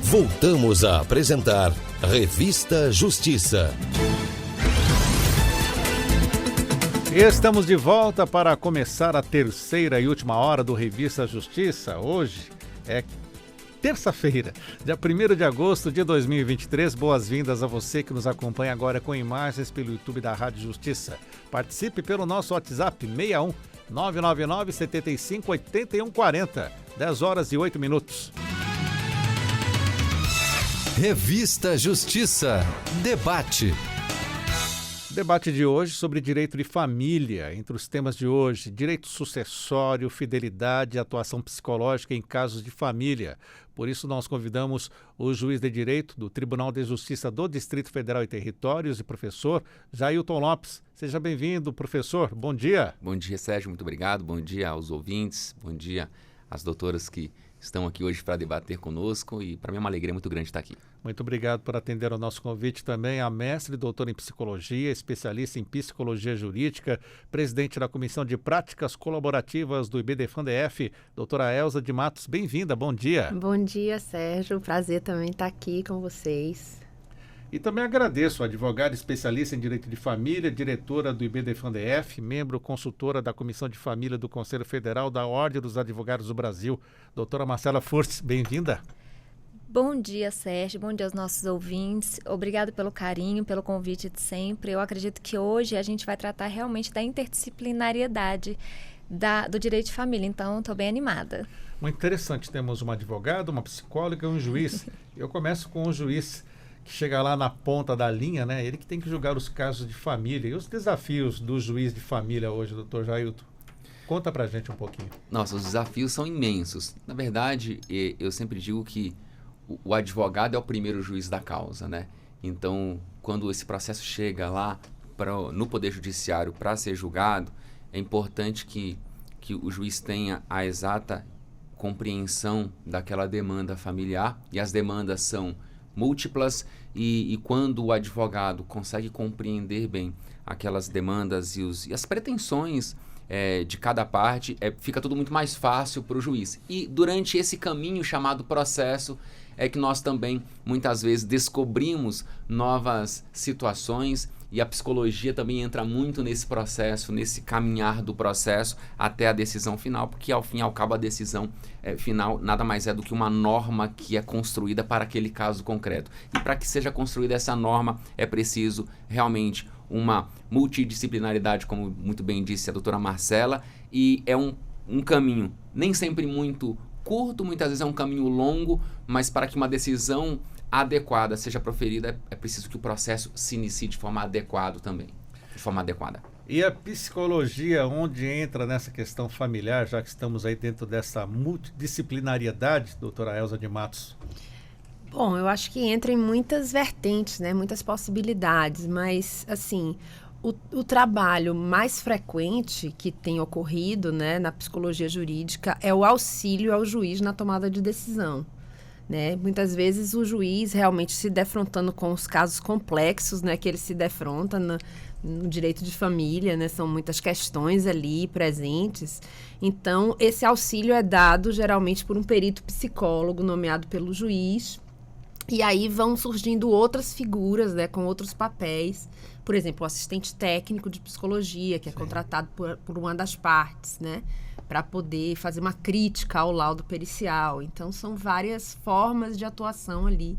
Voltamos a apresentar Revista Justiça. Estamos de volta para começar a terceira e última hora do Revista Justiça. Hoje é terça-feira, dia 1º de agosto de 2023. Boas-vindas a você que nos acompanha agora com imagens pelo YouTube da Rádio Justiça. Participe pelo nosso WhatsApp 61 999 75 81 40, 10 horas e 8 minutos. Revista Justiça. Debate. Debate de hoje sobre direito de família. Entre os temas de hoje, direito sucessório, fidelidade e atuação psicológica em casos de família. Por isso, nós convidamos o juiz de direito do Tribunal de Justiça do Distrito Federal e Territórios e professor Jailton Lopes. Seja bem-vindo, professor. Bom dia. Bom dia, Sérgio. Muito obrigado. Bom dia aos ouvintes. Bom dia às doutoras que estão aqui hoje para debater conosco e para mim é uma alegria muito grande estar aqui. Muito obrigado por atender ao nosso convite também a mestre e doutora em psicologia, especialista em psicologia jurídica, presidente da Comissão de Práticas Colaborativas do IBDFAN-DF, doutora Elza de Matos. Bem-vinda, bom dia. Bom dia, Sérgio. Prazer também estar aqui com vocês. E também agradeço a advogada especialista em direito de família, diretora do IBDFAN-DF, membro consultora da Comissão de Família do Conselho Federal da Ordem dos Advogados do Brasil, doutora Marcela Furtz. Bem-vinda. Bom dia, Sérgio. Bom dia aos nossos ouvintes. Obrigado pelo carinho, pelo convite de sempre. Eu acredito que hoje a gente vai tratar realmente da interdisciplinariedade do direito de família, então estou bem animada. Muito interessante. Temos uma advogada, uma psicóloga e um juiz. Eu começo com o juiz, que chega lá na ponta da linha, né? Ele que tem que julgar os casos de família. E os desafios do juiz de família hoje, doutor Jailton? Conta pra gente um pouquinho. Nossa, os desafios são imensos. Na verdade, eu sempre digo que o advogado é o primeiro juiz da causa, né? Então, quando esse processo chega lá no Poder Judiciário para ser julgado, é importante que o juiz tenha a exata compreensão daquela demanda familiar, e as demandas são múltiplas, e quando o advogado consegue compreender bem aquelas demandas e as pretensões de cada parte, fica tudo muito mais fácil para o juiz. E durante esse caminho chamado processo é que nós também muitas vezes descobrimos novas situações, e a psicologia também entra muito nesse processo, nesse caminhar do processo até a decisão final, porque ao fim e ao cabo a decisão final nada mais é do que uma norma que é construída para aquele caso concreto. E para que seja construída essa norma é preciso realmente uma multidisciplinaridade, como muito bem disse a doutora Marcela, e é um caminho nem sempre muito curto, muitas vezes é um caminho longo, mas para que uma decisão adequada seja proferida, é preciso que o processo se inicie de forma adequada também, de forma adequada. E a psicologia, onde entra nessa questão familiar, já que estamos aí dentro dessa multidisciplinariedade, doutora Elza de Matos? Bom, eu acho que entra em muitas vertentes, né? Muitas possibilidades, mas, assim, o trabalho mais frequente que tem ocorrido, né, na psicologia jurídica é o auxílio ao juiz na tomada de decisão, né? Muitas vezes o juiz realmente se defrontando com os casos complexos, né, que ele se defronta no direito de família, né? São muitas questões ali presentes. Então, esse auxílio é dado geralmente por um perito psicólogo nomeado pelo juiz. E aí vão surgindo outras figuras, né, com outros papéis. Por exemplo, o assistente técnico de psicologia, que é contratado por uma das partes, né, para poder fazer uma crítica ao laudo pericial. Então, são várias formas de atuação ali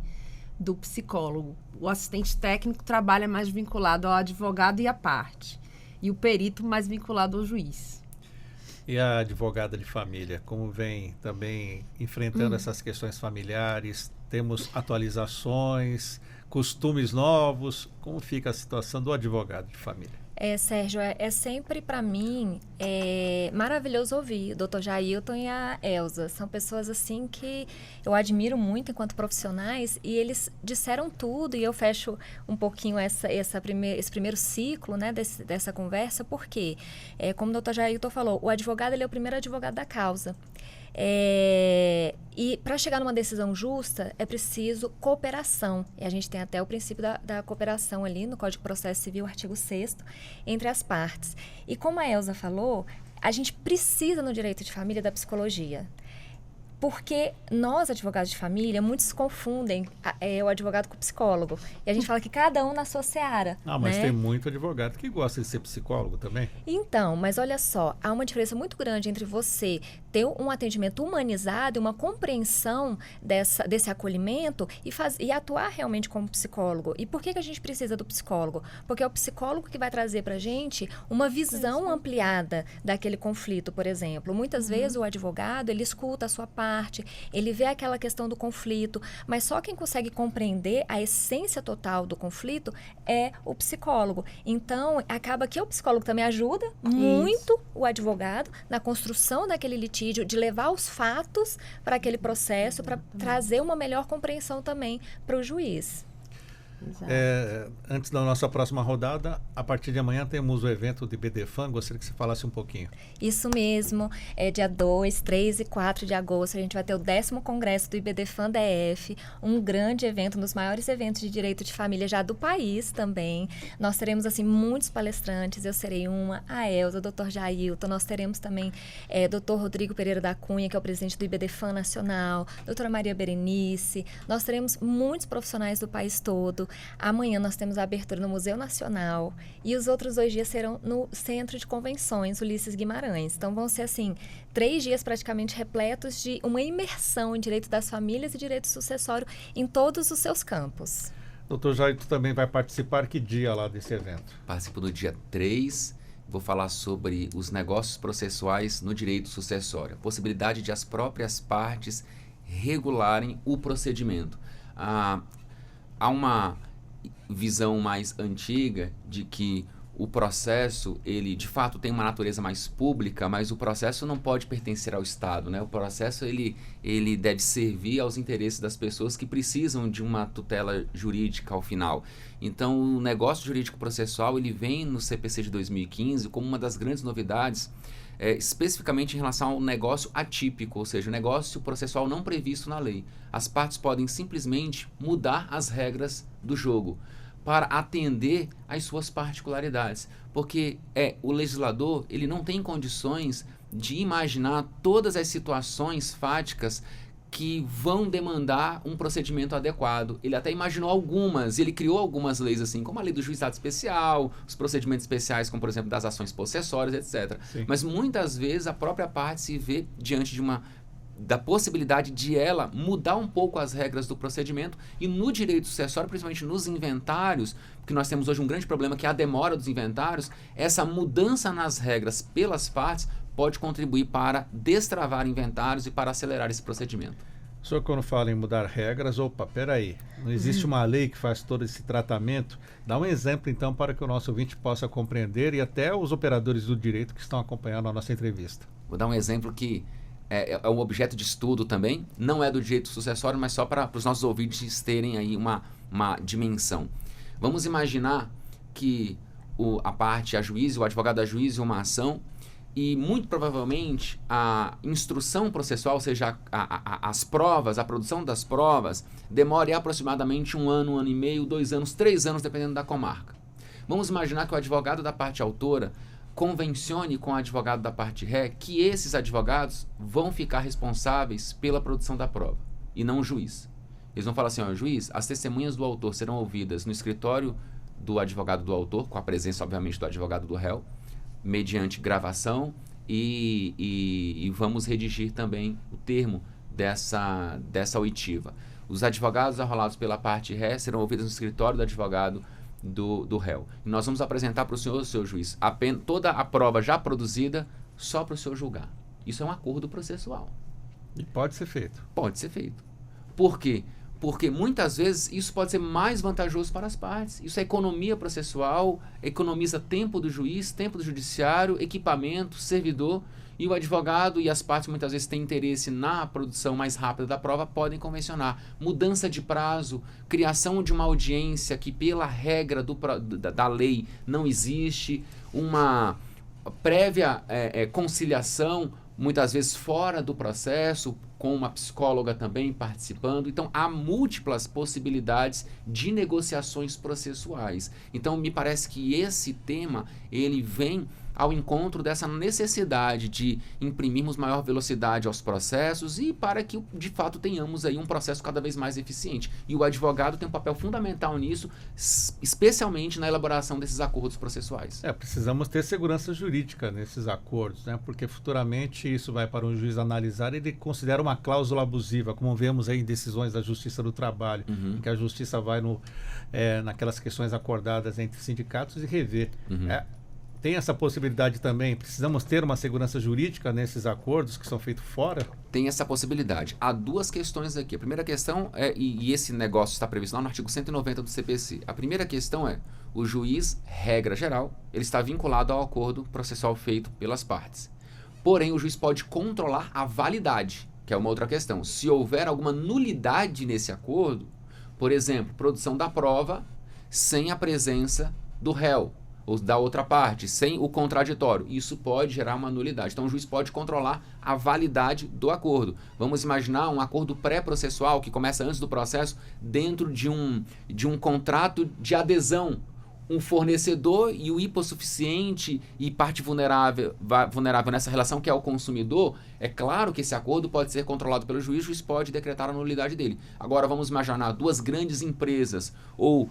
do psicólogo. O assistente técnico trabalha mais vinculado ao advogado e à parte. E o perito mais vinculado ao juiz. E a advogada de família, como vem também enfrentando essas questões familiares? Temos atualizações, costumes novos. Como fica a situação do advogado de família? Sérgio, é sempre para mim maravilhoso ouvir o doutor Jailton e a Elza. São pessoas assim que eu admiro muito enquanto profissionais, e eles disseram tudo, e eu fecho um pouquinho esse primeiro ciclo, né, dessa conversa, porque, como o doutor Jailton falou, o advogado ele é o primeiro advogado da causa. E para chegar numa decisão justa é preciso cooperação, e a gente tem até o princípio da cooperação ali no Código de Processo Civil, artigo 6º, entre as partes. E como a Elza falou, a gente precisa no direito de família da psicologia. Porque nós, advogados de família, muitos confundem o advogado com o psicólogo. E a gente fala que cada um na sua seara. Mas né? tem muito advogado que gosta de ser psicólogo também. Então, mas olha só, há uma diferença muito grande entre você ter um atendimento humanizado, uma compreensão desse acolhimento e atuar realmente como psicólogo. E por que a gente precisa do psicólogo? Porque é o psicólogo que vai trazer pra gente uma visão ampliada daquele conflito, por exemplo. Muitas vezes o advogado, ele escuta a sua parte, ele vê aquela questão do conflito, mas só quem consegue compreender a essência total do conflito é o psicólogo. Então, acaba que o psicólogo também ajuda muito o advogado na construção daquele litígio, de levar os fatos para aquele processo, para trazer uma melhor compreensão também para o juiz. Antes da nossa próxima rodada, a partir de amanhã temos o evento de BDFan. Gostaria que você falasse um pouquinho. Isso mesmo, dia 2, 3 e 4 de agosto, a gente vai ter o 10º Congresso do IBDFan DF, um grande evento, um dos maiores eventos de direito de família já do país também. Nós teremos, assim, muitos palestrantes, eu serei uma, a Elza, o Dr. Jailton, nós teremos também Dr. Rodrigo Pereira da Cunha, que é o presidente do IBDFan Nacional, doutora Maria Berenice, nós teremos muitos profissionais do país todo. Amanhã nós temos a abertura no Museu Nacional e os outros 2 dias serão no Centro de Convenções Ulisses Guimarães. Então vão ser, assim, 3 dias praticamente repletos de uma imersão em direito das famílias e direito sucessório em todos os seus campos. Doutor Jair, tu também vai participar que dia lá desse evento? Participo do dia 3, vou falar sobre os negócios processuais no direito sucessório. A possibilidade de as próprias partes regularem o procedimento. Há uma visão mais antiga de que o processo, ele de fato tem uma natureza mais pública, mas o processo não pode pertencer ao Estado, né? O processo, ele deve servir aos interesses das pessoas que precisam de uma tutela jurídica ao final. Então, o negócio jurídico processual, ele vem no CPC de 2015 como uma das grandes novidades, especificamente em relação ao negócio atípico, ou seja, o negócio processual não previsto na lei. As partes podem simplesmente mudar as regras do jogo para atender às suas particularidades, porque o legislador, ele não tem condições de imaginar todas as situações fáticas que vão demandar um procedimento adequado. Ele até imaginou algumas, ele criou algumas leis assim, como a lei do juizado especial, os procedimentos especiais, como por exemplo das ações possessórias, etc. Sim. Mas muitas vezes a própria parte se vê diante de da possibilidade de ela mudar um pouco as regras do procedimento, e no direito sucessório, principalmente nos inventários, porque nós temos hoje um grande problema que é a demora dos inventários, essa mudança nas regras pelas partes pode contribuir para destravar inventários e para acelerar esse procedimento. O senhor, quando fala em mudar regras, peraí, não existe uma lei que faz todo esse tratamento? Dá um exemplo, então, para que o nosso ouvinte possa compreender e até os operadores do direito que estão acompanhando a nossa entrevista. Vou dar um exemplo que é um objeto de estudo também, não é do direito sucessório, mas só para os nossos ouvintes terem aí uma dimensão. Vamos imaginar que a parte, a juiz, o advogado ajuize uma ação e muito provavelmente a instrução processual, ou seja, as provas, a produção das provas, demore aproximadamente 1 ano, 1 ano e meio, 2 anos, 3 anos, dependendo da comarca. Vamos imaginar que o advogado da parte autora convencione com o advogado da parte ré que esses advogados vão ficar responsáveis pela produção da prova e não o juiz. Eles vão falar assim, juiz, as testemunhas do autor serão ouvidas no escritório do advogado do autor, com a presença, obviamente, do advogado do réu, mediante gravação e vamos redigir também o termo dessa oitiva. Os advogados arrolados pela parte ré serão ouvidos no escritório do advogado do réu. E nós vamos apresentar para o senhor, seu juiz, toda a prova já produzida só para o senhor julgar. Isso é um acordo processual. E pode ser feito. Pode ser feito. Por quê? Porque muitas vezes isso pode ser mais vantajoso para as partes. Isso é economia processual, economiza tempo do juiz, tempo do judiciário, equipamento, servidor, e o advogado e as partes muitas vezes têm interesse na produção mais rápida da prova, podem convencionar. Mudança de prazo, criação de uma audiência que pela regra da lei não existe, uma prévia conciliação, muitas vezes fora do processo, com uma psicóloga também participando. Então, há múltiplas possibilidades de negociações processuais. Então, me parece que esse tema, ele vem ao encontro dessa necessidade de imprimirmos maior velocidade aos processos e para que, de fato, tenhamos aí um processo cada vez mais eficiente. E o advogado tem um papel fundamental nisso, especialmente na elaboração desses acordos processuais. Precisamos ter segurança jurídica nesses acordos, né? Porque futuramente isso vai para um juiz analisar e ele considera uma cláusula abusiva, como vemos aí em decisões da Justiça do Trabalho, em que a Justiça vai naquelas questões acordadas entre sindicatos e rever. Tem essa possibilidade também? Precisamos ter uma segurança jurídica nesses acordos que são feitos fora? Tem essa possibilidade. Há duas questões aqui. A primeira questão é, e esse negócio está previsto lá no artigo 190 do CPC. A primeira questão é, o juiz, regra geral, ele está vinculado ao acordo processual feito pelas partes. Porém, o juiz pode controlar a validade, que é uma outra questão. Se houver alguma nulidade nesse acordo, por exemplo, produção da prova sem a presença do réu, ou da outra parte, sem o contraditório. Isso pode gerar uma nulidade. Então, o juiz pode controlar a validade do acordo. Vamos imaginar um acordo pré-processual que começa antes do processo dentro de um contrato de adesão. Um fornecedor e o hipossuficiente e parte vulnerável nessa relação, que é o consumidor, é claro que esse acordo pode ser controlado pelo juiz, o juiz pode decretar a nulidade dele. Agora, vamos imaginar duas grandes empresas ou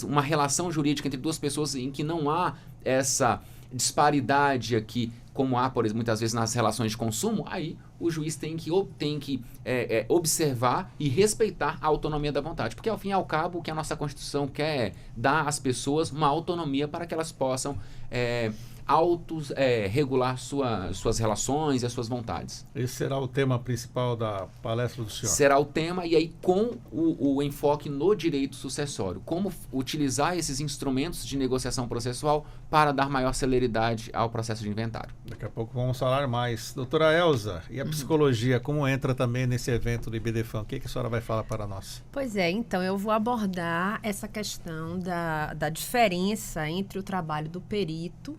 uma relação jurídica entre duas pessoas em que não há essa disparidade aqui, como há, por exemplo, muitas vezes nas relações de consumo, aí o juiz tem que observar e respeitar a autonomia da vontade. Porque, ao fim e ao cabo, o que a nossa Constituição quer é dar às pessoas uma autonomia para que elas possam regular suas relações e as suas vontades. Esse será o tema principal da palestra do senhor? Será o tema, e aí com o enfoque no direito sucessório. Como utilizar esses instrumentos de negociação processual para dar maior celeridade ao processo de inventário. Daqui a pouco vamos falar mais. Doutora Elza, e a psicologia, como entra também nesse evento do IBDFAN? O que a senhora vai falar para nós? Pois é, então eu vou abordar essa questão da diferença entre o trabalho do perito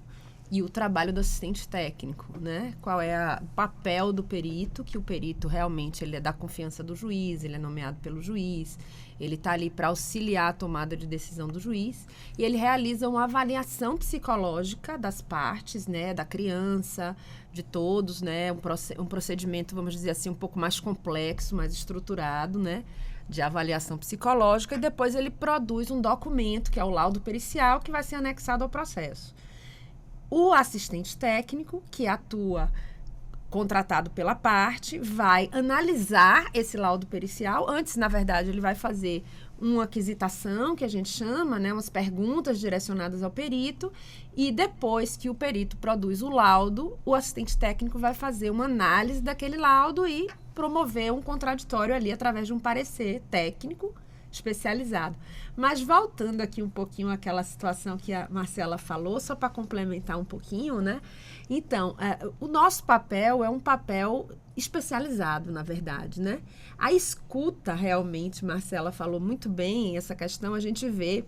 e o trabalho do assistente técnico, né? Qual é o papel do perito, que o perito realmente ele é da confiança do juiz, ele é nomeado pelo juiz, ele está ali para auxiliar a tomada de decisão do juiz e ele realiza uma avaliação psicológica das partes, né? Da criança, de todos, né? Um procedimento, vamos dizer assim, um pouco mais complexo, mais estruturado, né? De avaliação psicológica, e depois ele produz um documento, que é o laudo pericial, que vai ser anexado ao processo. O assistente técnico, que atua contratado pela parte, vai analisar esse laudo pericial. Antes, na verdade, ele vai fazer uma aquisitação, que a gente chama, né, umas perguntas direcionadas ao perito, e depois que o perito produz o laudo, o assistente técnico vai fazer uma análise daquele laudo e promover um contraditório ali através de um parecer técnico especializado. Mas voltando aqui um pouquinho àquela situação que a Marcela falou, só para complementar um pouquinho, né? Então, o nosso papel é um papel especializado, na verdade, né? A escuta, realmente, Marcela falou muito bem essa questão, a gente vê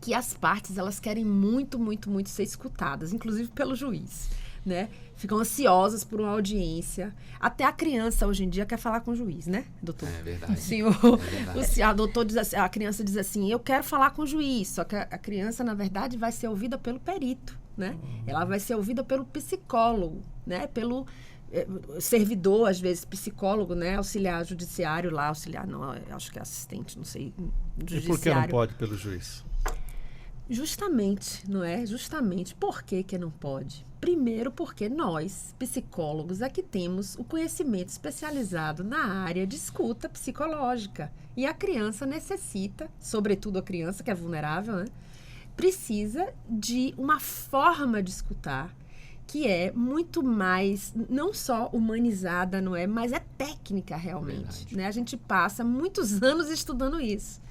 que as partes, elas querem muito, muito, muito ser escutadas, inclusive pelo juiz, né? Ficam ansiosas por uma audiência. Até a criança, hoje em dia, quer falar com o juiz, né, doutor? É verdade. A doutor diz assim, a criança diz assim, eu quero falar com o juiz. Só que a criança, na verdade, vai ser ouvida pelo perito, né? Ela vai ser ouvida pelo psicólogo, né? Pelo servidor, às vezes, psicólogo, né? Auxiliar judiciário lá, acho que é assistente, não sei, judiciário. E por que não pode pelo juiz? Justamente, não é? Justamente. Por que não pode? Primeiro, porque nós, psicólogos, é que temos o conhecimento especializado na área de escuta psicológica. E a criança necessita, sobretudo a criança que é vulnerável, né? Precisa de uma forma de escutar que é muito mais, não só humanizada, não é? Mas é técnica realmente, né? A gente passa muitos anos estudando isso.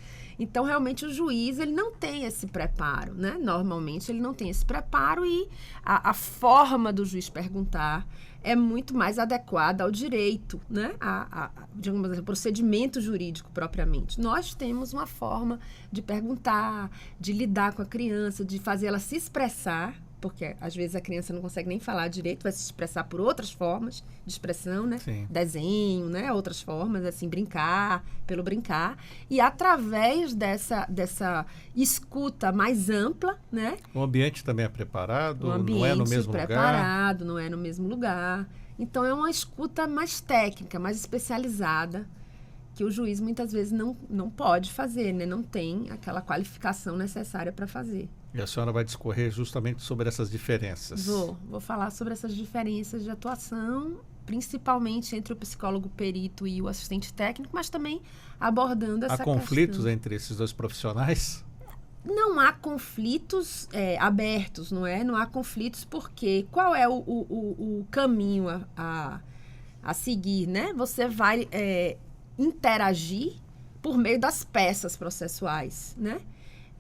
Então, realmente, o juiz, ele não tem esse preparo, né? Normalmente, ele não tem esse preparo e a forma do juiz perguntar é muito mais adequada ao direito, né? Digamos assim, procedimento jurídico propriamente. Nós temos uma forma de perguntar, de lidar com a criança, de fazer ela se expressar, porque às vezes a criança não consegue nem falar direito, vai se expressar por outras formas de expressão, né? Sim. Desenho, né? Outras formas, assim, brincar, pelo brincar. E através dessa escuta mais ampla, né? O ambiente também é preparado, O ambiente não é no mesmo preparado, não é no mesmo lugar. Então, é uma escuta mais técnica, mais especializada, que o juiz muitas vezes não pode fazer, né? Não tem aquela qualificação necessária para fazer. E a senhora vai discorrer justamente sobre essas diferenças. Vou falar sobre essas diferenças de atuação, principalmente entre o psicólogo perito e o assistente técnico, mas também abordando essa questão. Há conflitos entre esses dois profissionais? Não há conflitos abertos, não é? Não há conflitos porque qual é o caminho a seguir, né? Você vai interagir por meio das peças processuais, né?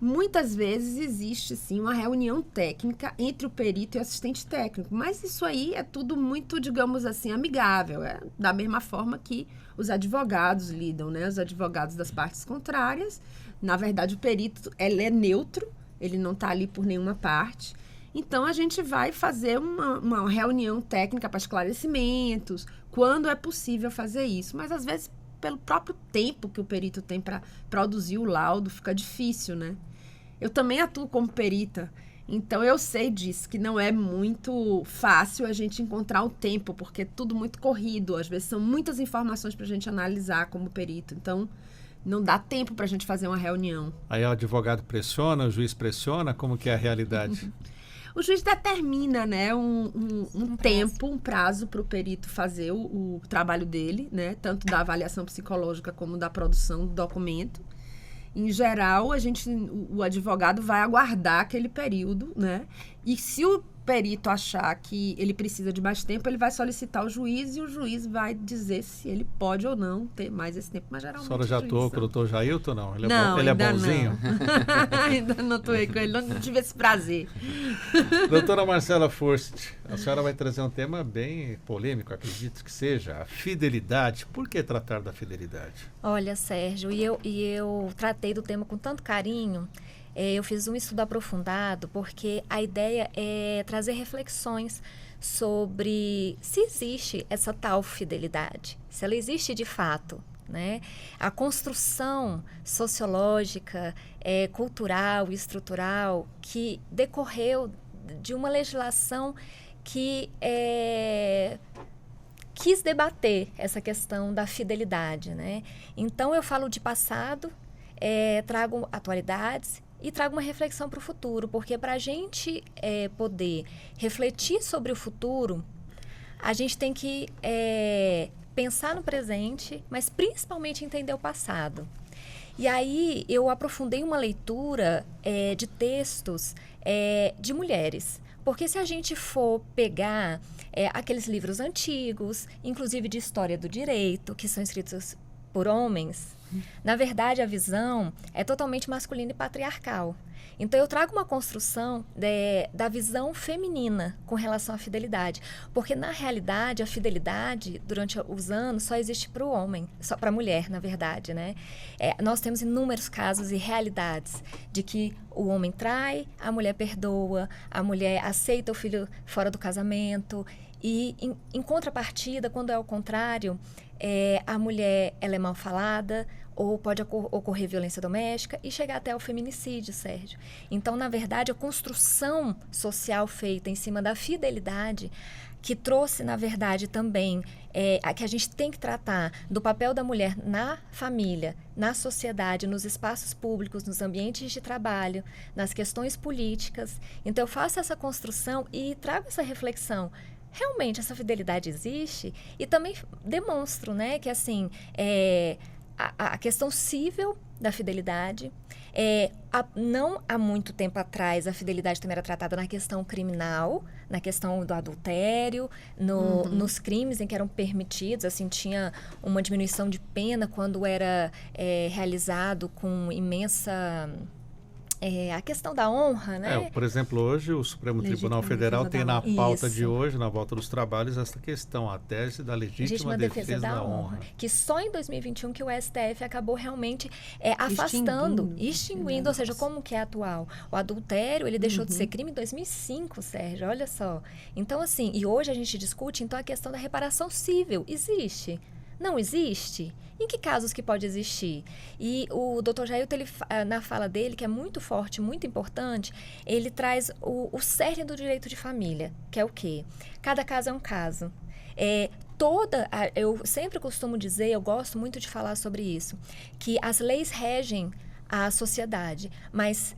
Muitas vezes existe, sim, uma reunião técnica entre o perito e o assistente técnico, mas isso aí é tudo muito, digamos assim, amigável, da mesma forma que os advogados lidam, né? Os advogados das partes contrárias, na verdade o perito, ele é neutro, ele não está ali por nenhuma parte, então a gente vai fazer uma reunião técnica para esclarecimentos, quando é possível fazer isso, mas às vezes pelo próprio tempo que o perito tem para produzir o laudo, fica difícil, né? Eu também atuo como perita, então eu sei disso, que não é muito fácil a gente encontrar o tempo, porque é tudo muito corrido, às vezes são muitas informações para a gente analisar como perito, então não dá tempo para a gente fazer uma reunião. Aí o advogado pressiona, o juiz pressiona, como que é a realidade? O juiz determina, né, um tempo, um prazo para o perito fazer o trabalho dele, né, tanto da avaliação psicológica como da produção do documento. Em geral, o advogado vai aguardar aquele período, né, e se o perito achar que ele precisa de mais tempo, ele vai solicitar ao juiz e o juiz vai dizer se ele pode ou não ter mais esse tempo. Mas geralmente a senhora já atuou com o doutor Jailton, não? Ele não, é bonzinho? Não. Ainda não atuei com ele, não tive esse prazer. Doutora Marcela Furst, a senhora vai trazer um tema bem polêmico, acredito que seja, a fidelidade. Por que tratar da fidelidade? Olha, Sérgio, eu tratei do tema com tanto carinho. Eu fiz um estudo aprofundado porque a ideia é trazer reflexões sobre se existe essa tal fidelidade, se ela existe de fato, né? A construção sociológica, cultural e estrutural que decorreu de uma legislação que quis debater essa questão da fidelidade, né? Então, eu falo de passado, trago atualidades e trago uma reflexão para o futuro, porque para a gente poder refletir sobre o futuro, a gente tem que pensar no presente, mas principalmente entender o passado. E aí eu aprofundei uma leitura de textos de mulheres, porque se a gente for pegar aqueles livros antigos, inclusive de história do direito, que são escritos por homens, na verdade, a visão é totalmente masculina e patriarcal. Então, eu trago uma construção da visão feminina com relação à fidelidade. Porque, na realidade, a fidelidade, durante os anos, só existe para o homem, só para a mulher, na verdade, né? Nós temos inúmeros casos e realidades de que o homem trai, a mulher perdoa, a mulher aceita o filho fora do casamento. E, em contrapartida, quando é o contrário, a mulher ela é mal falada, ou pode ocorrer violência doméstica e chegar até o feminicídio, Sérgio. Então, na verdade, a construção social feita em cima da fidelidade, que trouxe, na verdade, também que a gente tem que tratar do papel da mulher na família, na sociedade, nos espaços públicos, nos ambientes de trabalho, nas questões políticas. Então, eu faço essa construção e trago essa reflexão. Realmente, essa fidelidade existe? E também demonstro, né, que, assim, a questão cível da fidelidade, não há muito tempo atrás a fidelidade também era tratada na questão criminal, na questão do adultério, nos crimes em que eram permitidos, assim, tinha uma diminuição de pena quando era realizado com imensa a questão da honra, né? Por exemplo, hoje o Supremo Tribunal Federal tem na pauta de hoje, na volta dos trabalhos, essa questão, a tese da legítima defesa da honra. Que só em 2021 que o STF acabou realmente afastando, extinguindo, ou seja, como que é atual. O adultério, ele deixou de ser crime em 2005, Sérgio, olha só. Então, assim, e hoje a gente discute, então, a questão da reparação civil. Existe? Não existe? Em que casos que pode existir? E o Dr. Jailton, na fala dele, que é muito forte, muito importante, ele traz o cerne do direito de família, que é o quê? Cada caso é um caso. Eu sempre costumo dizer, eu gosto muito de falar sobre isso, que as leis regem a sociedade, mas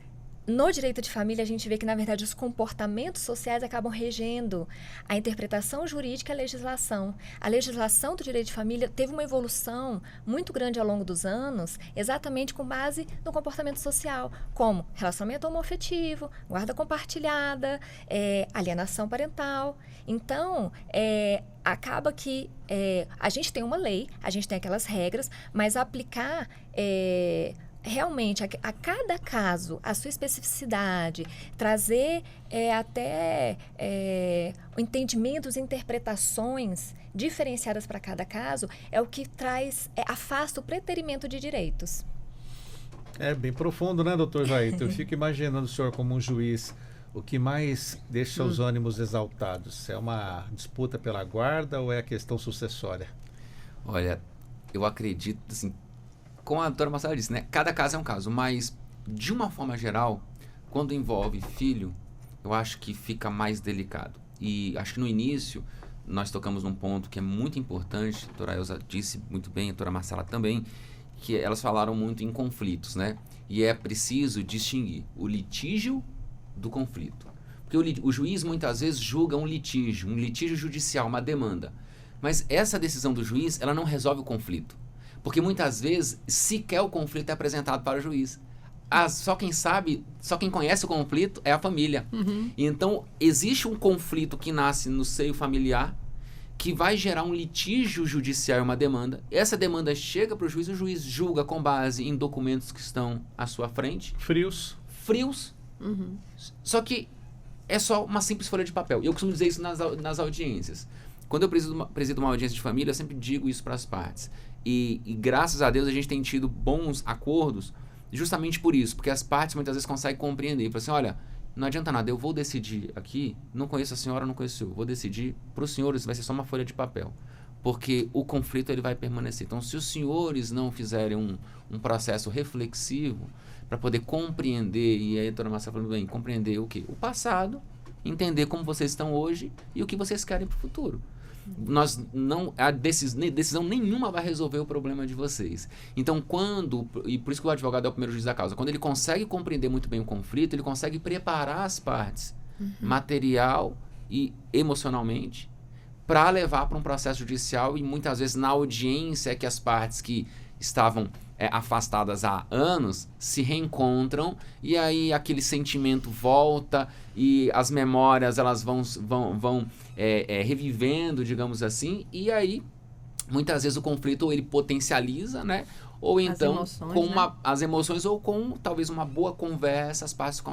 no direito de família, a gente vê que, na verdade, os comportamentos sociais acabam regendo a interpretação jurídica e a legislação. A legislação do direito de família teve uma evolução muito grande ao longo dos anos, exatamente com base no comportamento social, como relacionamento homoafetivo, guarda compartilhada, alienação parental. Então, acaba que a gente tem uma lei, a gente tem aquelas regras, mas aplicar realmente a cada caso a sua especificidade, trazer até entendimentos, interpretações diferenciadas para cada caso, é o que afasta o preterimento de direitos. É bem profundo, né, doutor Jailton? Eu fico imaginando o senhor como um juiz, o que mais deixa os ânimos exaltados? É uma disputa pela guarda ou é a questão sucessória? Olha, eu acredito, assim, como a doutora Marcela disse, né? Cada caso é um caso, mas de uma forma geral, quando envolve filho, eu acho que fica mais delicado. E acho que no início nós tocamos num ponto que é muito importante, a doutora Elza disse muito bem, a doutora Marcela também, que elas falaram muito em conflitos, né? E é preciso distinguir o litígio do conflito. Porque o juiz muitas vezes julga um litígio judicial, uma demanda. Mas essa decisão do juiz, ela não resolve o conflito. Porque muitas vezes sequer o conflito é apresentado para o juiz. Só quem sabe, só quem conhece o conflito é a família. Então, existe um conflito que nasce no seio familiar, que vai gerar um litígio judicial e uma demanda. Essa demanda chega para o juiz julga com base em documentos que estão à sua frente. Frios. Só que é só uma simples folha de papel. E eu costumo dizer isso nas audiências. Quando eu presido uma audiência de família, eu sempre digo isso para as partes. E graças a Deus a gente tem tido bons acordos justamente por isso, porque as partes muitas vezes conseguem compreender. Falam assim, olha, não adianta nada, eu vou decidir aqui, não conheço a senhora, não conheço o senhor, vou decidir para os senhores, vai ser só uma folha de papel, porque o conflito ele vai permanecer. Então, se os senhores não fizerem um processo reflexivo para poder compreender, e aí a doutora Marcela falando bem, compreender o quê? O passado, entender como vocês estão hoje e o que vocês querem para o futuro. Decisão nenhuma vai resolver o problema de vocês. Então, e por isso que o advogado é o primeiro juiz da causa, quando ele consegue compreender muito bem o conflito, ele consegue preparar as partes, material e emocionalmente, para levar para um processo judicial, e muitas vezes na audiência é que as partes que estavam afastadas há anos se reencontram, e aí aquele sentimento volta e as memórias elas vão revivendo, digamos assim, e aí muitas vezes o conflito ou ele potencializa, né? Ou então as emoções ou com talvez uma boa conversa as partes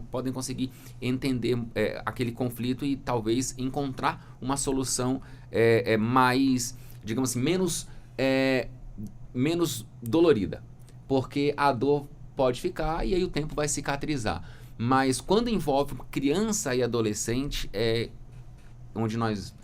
podem conseguir entender aquele conflito e talvez encontrar uma solução mais, digamos assim, menos dolorida, porque a dor pode ficar e aí o tempo vai cicatrizar. Mas quando envolve criança e adolescente, é onde nós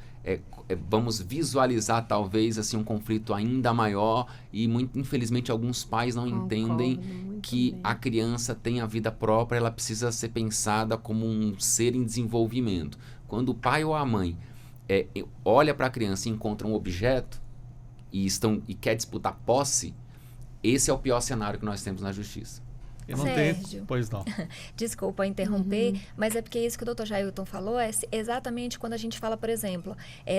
vamos visualizar talvez assim um conflito ainda maior, e infelizmente alguns pais não entendem que a criança tem a vida própria, ela precisa ser pensada como um ser em desenvolvimento. Quando o pai ou a mãe olha para a criança e encontra um objeto e quer disputar posse, esse é o pior cenário que nós temos na justiça. Eu não Sérgio, tenho, pois não. Desculpa interromper, mas é porque isso que o Dr. Jailton falou é exatamente quando a gente fala, por exemplo,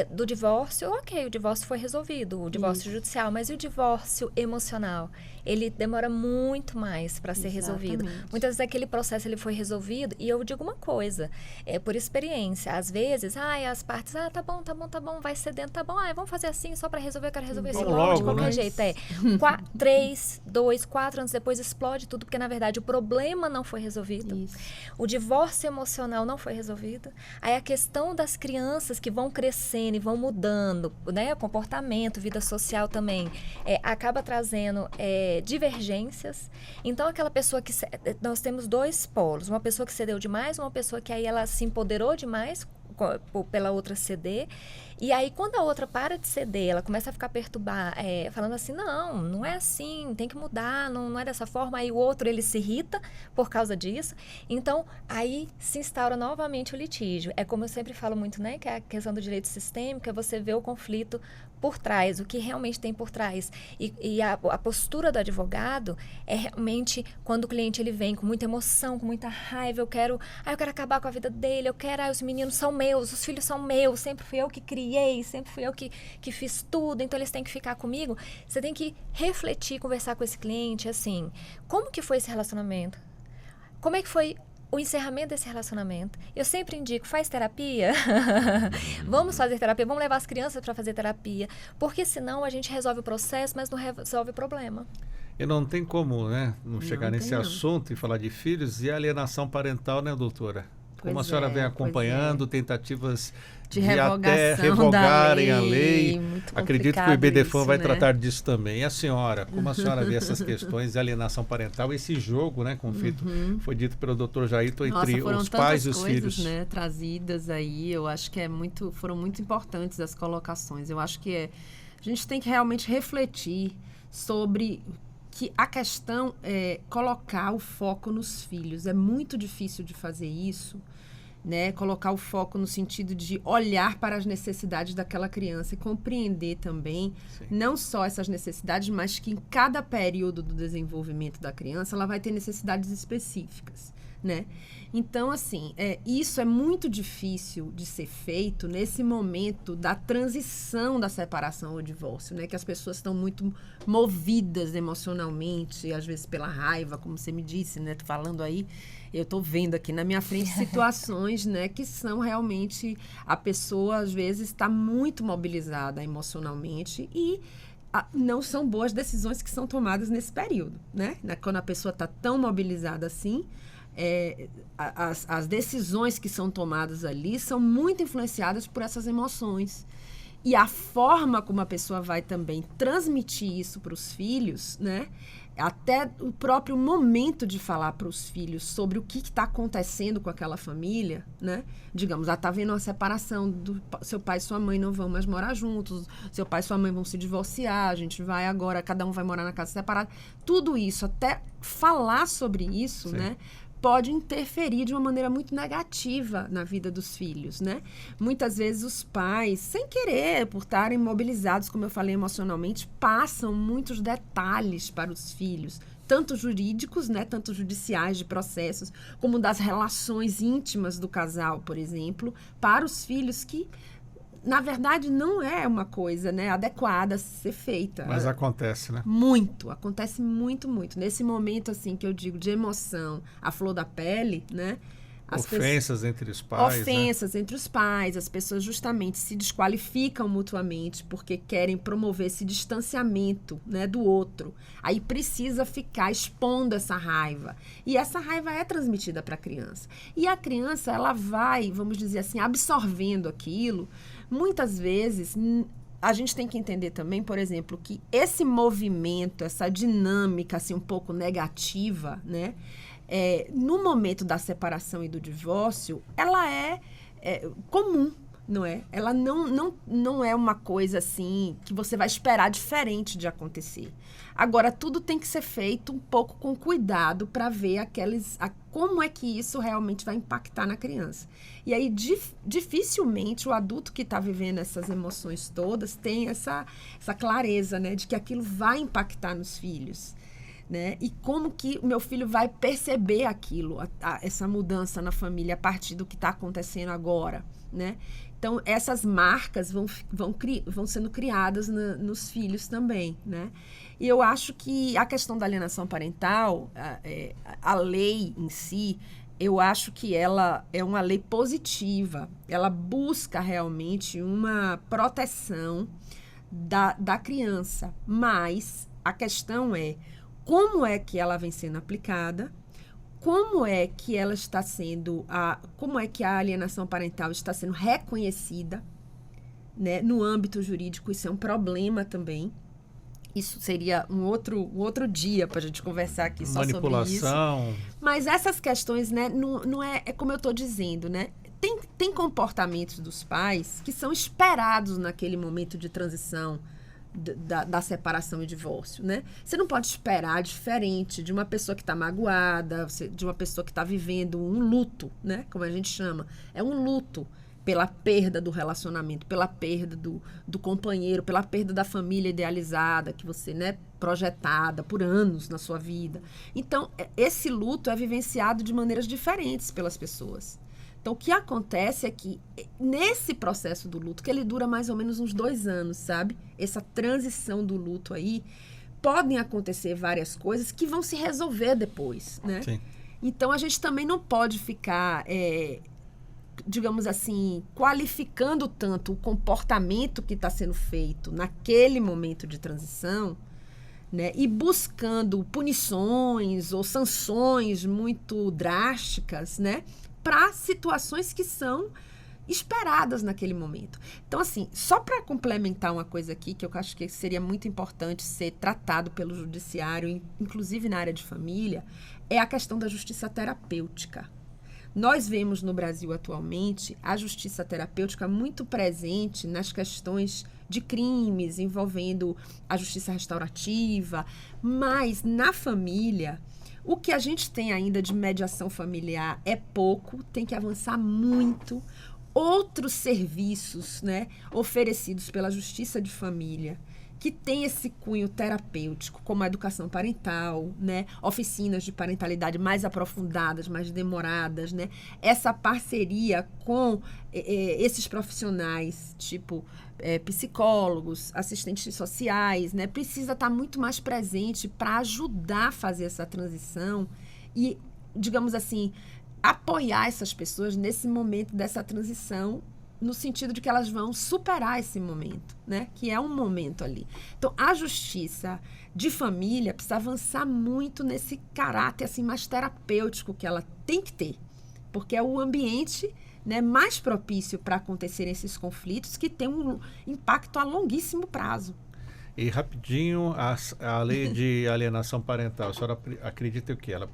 do divórcio, ok, o divórcio foi resolvido, o divórcio judicial, mas e o divórcio emocional? Ele demora muito mais para ser resolvido. Muitas vezes aquele processo ele foi resolvido, e eu digo uma coisa, por experiência, às vezes, as partes, tá bom, vai cedendo, tá bom, vamos fazer assim só para resolver, eu quero resolver assim logo, de qualquer jeito. 3, 2, 4 anos depois explode tudo, porque na verdade verdade, o problema não foi resolvido. Isso. O divórcio emocional não foi resolvido. Aí a questão das crianças que vão crescendo e vão mudando, né? Comportamento, vida social também, acaba trazendo divergências. Então, aquela pessoa que... Nós temos dois polos. Uma pessoa que cedeu demais, uma pessoa que aí ela se empoderou demais pela outra ceder, e aí quando a outra para de ceder, ela começa a ficar perturbada, falando assim, não é assim, tem que mudar, não é dessa forma, aí o outro ele se irrita por causa disso, então aí se instaura novamente o litígio. É como eu sempre falo muito, né, que é a questão do direito sistêmico, é você ver o conflito por trás, o que realmente tem por trás. E a postura do advogado é realmente quando o cliente ele vem com muita emoção, com muita raiva, eu quero acabar com a vida dele, os meninos são meus, os filhos são meus, sempre fui eu que criei, sempre fui eu que fiz tudo, então eles têm que ficar comigo. Você tem que refletir, conversar com esse cliente, assim, como que foi esse relacionamento? Como é que foi o encerramento desse relacionamento? Eu sempre indico, faz terapia. Vamos fazer terapia, vamos levar as crianças para fazer terapia, porque senão a gente resolve o processo, mas não resolve o problema. E não tem como, né, não chegar nesse assunto e falar de filhos e alienação parental, né, doutora? Como a senhora vem acompanhando tentativas de até revogarem a lei. Acredito que o IBDFAN vai tratar disso também. E a senhora, como a senhora vê essas questões de alienação parental, esse jogo, né, conflito, foi dito pelo Dr. Jailton entre os pais e os filhos, né, trazidas aí. Eu acho que foram muito importantes as colocações. Eu acho que a gente tem que realmente refletir sobre que a questão é colocar o foco nos filhos. É muito difícil de fazer isso, né? Colocar o foco no sentido de olhar para as necessidades daquela criança e compreender também, não só essas necessidades, mas que em cada período do desenvolvimento da criança, ela vai ter necessidades específicas, né? Então, assim, isso é muito difícil de ser feito nesse momento da transição da separação ou divórcio, né? Que as pessoas estão muito movidas emocionalmente, às vezes pela raiva, como você me disse, né? Falando aí, eu estou vendo aqui na minha frente situações, né? Que são realmente... A pessoa, às vezes, está muito mobilizada emocionalmente e... não são boas decisões que são tomadas nesse período, né? Quando a pessoa está tão mobilizada assim... as decisões que são tomadas ali são muito influenciadas por essas emoções. E a forma como a pessoa vai também transmitir isso para os filhos, né? Até o próprio momento de falar para os filhos sobre o que está acontecendo com aquela família, né? Digamos, está havendo uma separação, seu pai e sua mãe não vão mais morar juntos, seu pai e sua mãe vão se divorciar, a gente vai agora, cada um vai morar na casa separada. Tudo isso, até falar sobre isso, né? Pode interferir de uma maneira muito negativa na vida dos filhos, né? Muitas vezes os pais, sem querer, por estarem mobilizados, como eu falei, emocionalmente, passam muitos detalhes para os filhos, tanto jurídicos, né, tanto judiciais de processos, como das relações íntimas do casal, por exemplo, para os filhos que... Na verdade, não é uma coisa, né, adequada a ser feita. Mas acontece, né? Muito, acontece muito, muito. Nesse momento, assim, que eu digo de emoção, a flor da pele, né? Ofensas entre os pais, ofensas, né? Entre os pais. As pessoas justamente se desqualificam mutuamente porque querem promover esse distanciamento, né, do outro. Aí precisa ficar expondo essa raiva. E essa raiva é transmitida para a criança. E a criança, ela vai, vamos dizer assim, absorvendo aquilo. Muitas vezes, a gente tem que entender também, por exemplo, que esse movimento, essa dinâmica assim, um pouco negativa, né? No momento da separação e do divórcio, ela é comum, não é? Ela não é uma coisa assim que você vai esperar diferente de acontecer. Agora, tudo tem que ser feito um pouco com cuidado para ver como é que isso realmente vai impactar na criança. E aí, dificilmente, o adulto que está vivendo essas emoções todas tem essa clareza, né, de que aquilo vai impactar nos filhos. Né? E como que o meu filho vai perceber aquilo, essa mudança na família a partir do que está acontecendo agora, né? Então, essas marcas vão sendo criadas nos filhos também, né? E eu acho que a questão da alienação parental, a lei em si, eu acho que ela é uma lei positiva. Ela busca realmente uma proteção da criança, mas a questão é como é que ela vem sendo aplicada, como é que ela está sendo, como é que a alienação parental está sendo reconhecida, né? No âmbito jurídico, isso é um problema também. Isso seria um outro dia para a gente conversar aqui só sobre isso. Manipulação. Mas essas questões, né, não é como eu estou dizendo, né? Tem comportamentos dos pais que são esperados naquele momento de transição da separação e divórcio, né? Você não pode esperar diferente de uma pessoa que está magoada, de uma pessoa que está vivendo um luto, né? Como a gente chama. É um luto pela perda do relacionamento, pela perda do companheiro, pela perda da família idealizada, que você, né, projetada por anos na sua vida. Então, esse luto é vivenciado de maneiras diferentes pelas pessoas. Então, o que acontece é que, nesse processo do luto, que ele dura mais ou menos uns 2 anos, sabe? Essa transição do luto aí, podem acontecer várias coisas que vão se resolver depois, né? Sim. Então, a gente também não pode ficar, digamos assim, qualificando tanto o comportamento que está sendo feito naquele momento de transição, né? E buscando punições ou sanções muito drásticas, né? Para situações que são esperadas naquele momento. Então, assim, só para complementar uma coisa aqui, que eu acho que seria muito importante ser tratado pelo judiciário, inclusive na área de família, é a questão da justiça terapêutica. Nós vemos no Brasil atualmente a justiça terapêutica muito presente nas questões de crimes envolvendo a justiça restaurativa, mas na família, o que a gente tem ainda de mediação familiar é pouco, tem que avançar muito. Outros serviços, né, oferecidos pela Justiça de Família, que tem esse cunho terapêutico, como a educação parental, né, oficinas de parentalidade mais aprofundadas, mais demoradas, né, essa parceria com esses profissionais, tipo psicólogos, assistentes sociais, né, precisa estar muito mais presente para ajudar a fazer essa transição e, digamos assim, apoiar essas pessoas nesse momento dessa transição, no sentido de que elas vão superar esse momento, né? Que é um momento ali. Então, a justiça de família precisa avançar muito nesse caráter assim, mais terapêutico que ela tem que ter, porque é o ambiente, né, mais propício para acontecerem esses conflitos, que tem um impacto a longuíssimo prazo. E rapidinho, a lei de alienação parental, a senhora acredita o quê? Ela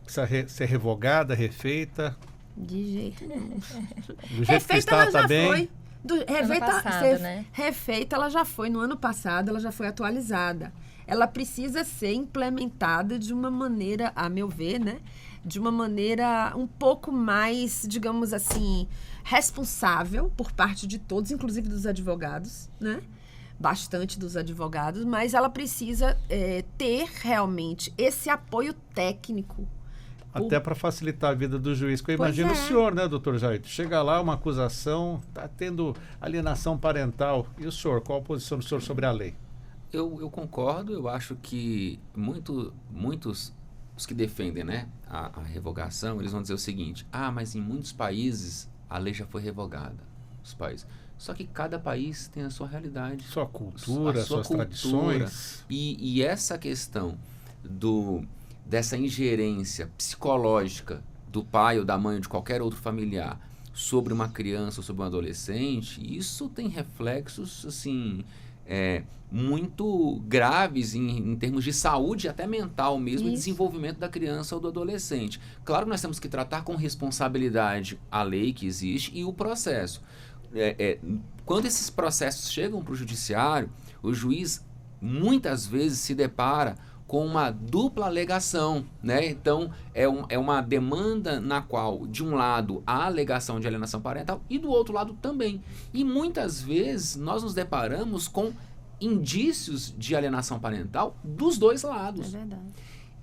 precisa ser revogada, refeita? De jeito nenhum. Do jeito que está, ela já bem? foi. Refeita, ela já foi. No ano passado, ela já foi atualizada. Ela precisa ser implementada de uma maneira, a meu ver, né? De uma maneira um pouco mais, digamos assim, responsável por parte de todos, inclusive dos advogados, né? Bastante dos advogados, mas ela precisa ter realmente esse apoio técnico. Até para facilitar a vida do juiz. Eu imagino o senhor, né, doutor Jair? Chega lá, uma acusação, está tendo alienação parental. E o senhor, qual a posição do senhor sobre a lei? Eu concordo, eu acho que muitos os que defendem, né, a revogação, eles vão dizer o seguinte: mas em muitos países a lei já foi revogada. Os países. Só que cada país tem a sua realidade. Sua cultura, suas tradições. E essa questão dessa ingerência psicológica do pai ou da mãe ou de qualquer outro familiar sobre uma criança ou sobre um adolescente, isso tem reflexos, assim, muito graves em termos de saúde, até mental mesmo, e desenvolvimento da criança ou do adolescente. Claro que nós temos que tratar com responsabilidade a lei que existe e o processo. Quando esses processos chegam para o judiciário, o juiz muitas vezes se depara com uma dupla alegação, né? Então, é uma demanda na qual, de um lado, há alegação de alienação parental e do outro lado também. E muitas vezes nós nos deparamos com indícios de alienação parental dos dois lados. É verdade.